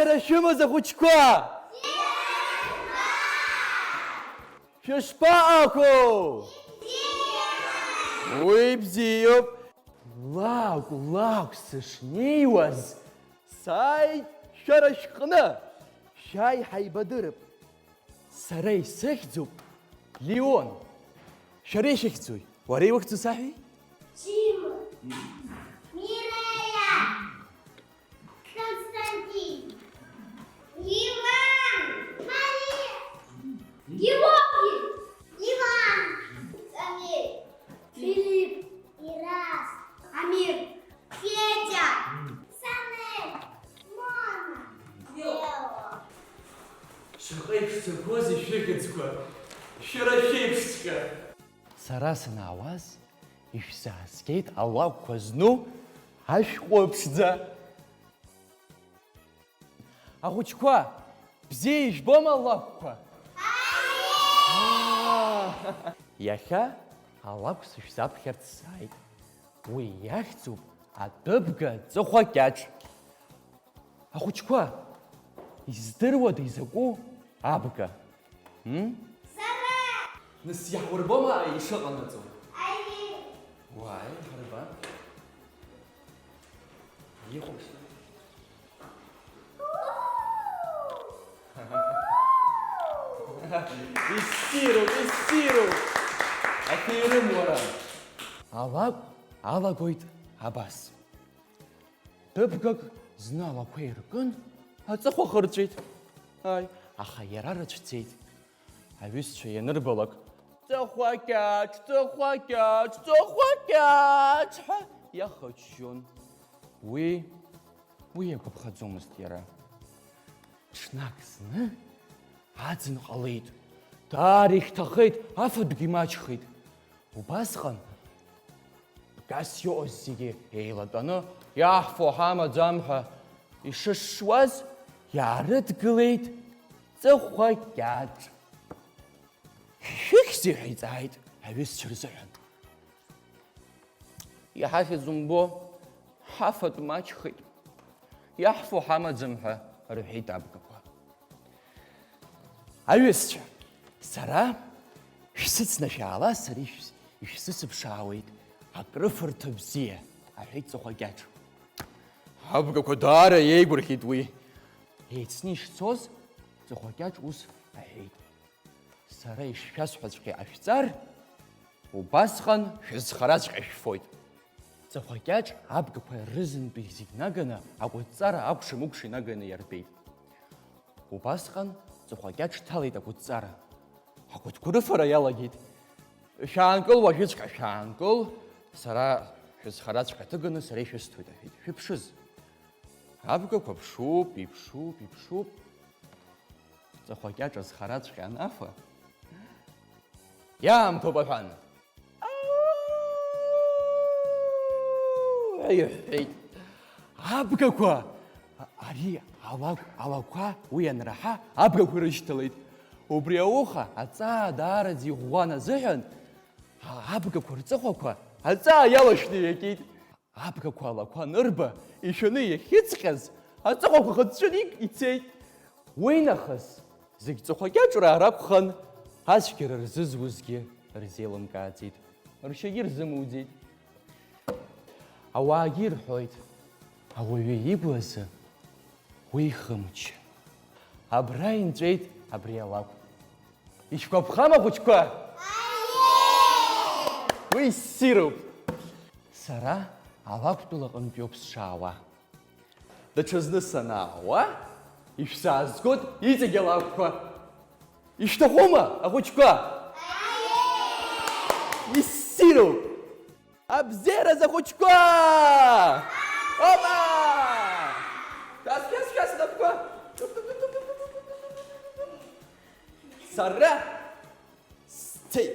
Шәара захучка! Шәышԥаҟақәоу? Уи бзиоуп. Лакә, сышнеиуаз, сааит шәара шәҟны. Шәааи ҳаибадырып. Сара исыхьӡуп Леон. Шәара ишәыхьӡои? Уара иухьӡу саҳәеи? Дима, Мирея, Константин, Иван, Мария, Георгий, Иван, Самир, Филипп, Ирас, Амир, Федя, Санель, Мона, Лео. Шаҟаиԥшӡақәоузеи шәыхьӡқәа? Шәара шәеиԥшҵәҟьа. Сара санаауаз, ишәзаазгеит алакәқәа зну ашәҟәы ԥшӡа. Ахәыҷқәа, бзиа ижәбома алакәқәа? Иахьа алакә сышәзаԥхьарц сааит. Уи иахьӡуп адәыбга ҵыхәа кьаҿ. Ахәыҷқәа, издыруада изакәу абга? Сара! Нас иаҳурбома ишыҟанаҵо? Аи! Уааи, ҳарба. Иҟоуп. Иссируп. Аҭирым уара. Алакә алагоит абас. Дыбгак зны алақәа иркын, аҵыхәа хырҵәеит. Аха иара рацәцеит. Аҩызцәа ианырбалак, ҵыхәа кьаҿ ҳәа иахыччон. Уи иагәаԥхаӡомызт иара. Ҽнак зны аӡын ҟалеит. Даара ихьҭахеит, афатәгьы маҷхеит. Убасҟан бгас иҟаз зегьы еилатәаны иаҳфо ҳамаӡам ҳәа ишышшуаз иаарыдгылеит ҵыхәа кьаҿ. Шәыхьзеи ҳәа иҵааит аҩызцәа рзыҳәан. Иҳахьыз умбо, ҳафатә маҷхеит. Иаҳфо ҳамаӡам ҳәа рҳәеит абгақәа. Аҩызцәа, сара шәсыцны шәаала, сара ишәсысыԥшаауеит. Акрыфарҭа бзиа, аҳәеит ҵыхәа кьаҿ. Абгақәа даара иеигәырӷьеит уи. Еицны ишцоз, ҵыхәа кьаҿ ус аҳәеит. Сара ишшәасҳәаҵәҟьа ашәҵар, убасҟан шәызхараҵәҟьа шәфоит. Ҵыхәа кьаҿ абгақәа рызынтәи зегь наганы, акәытҵара акәша-мыкәша инаганы иарбеит. Убасҟан ҵыхәа кьаҿ ҭалеит акәытҵара. Акәытқәа рыфара иалагеит. Шәаанкыл уажәыҵәҟьа, шәаанкыл, сара шәызхараҵәҟьа ҭыганы сара ишәысҭоит аҳәеит. Шәыԥшыз. Абгақәа ԥшуп. Ҵыхәа кьаҿ азхараҵәҟьа анафа, иаамҭоуп аҳәан. Иҳәеит. Абгақәа, ари алақәа уи анраҳа, абгақәа рышьҭалеит. Убри ауха аҵаа даараӡа иӷәӷәан азыҳәан, абгақәа рҵыхәақәа аҵаа иалашәны иакит. Абгақәа алақәа анырба, ишәаны иахьыҵҟьаз, аҵыхәақәа хыҵәҵәаны ицеит. Уи нахыс, зегь ҵыхәа кьаҿра ракәхан, ацәгьара рзызуазгьы рзеилымкааӡеит, ршьагьы рзымуӡеит. Ауаагьы ирҳәоит, ауаҩы иблазы уи хымч. Абра инҵәеит абри алакә. Ишәгәаԥхама ахәыҷқәа? Уи ссируп. Сара алакәтәылаҟынтәиуп сшаауа. Даҽазны санаауа, ишәзаазгоит иҵегь алакәқәа. Ишәҭахума ахәыҷқәа? Иссируп. Абзераз ахәыҷқәа! Опа! Шәас напқәа! Сара сцеит.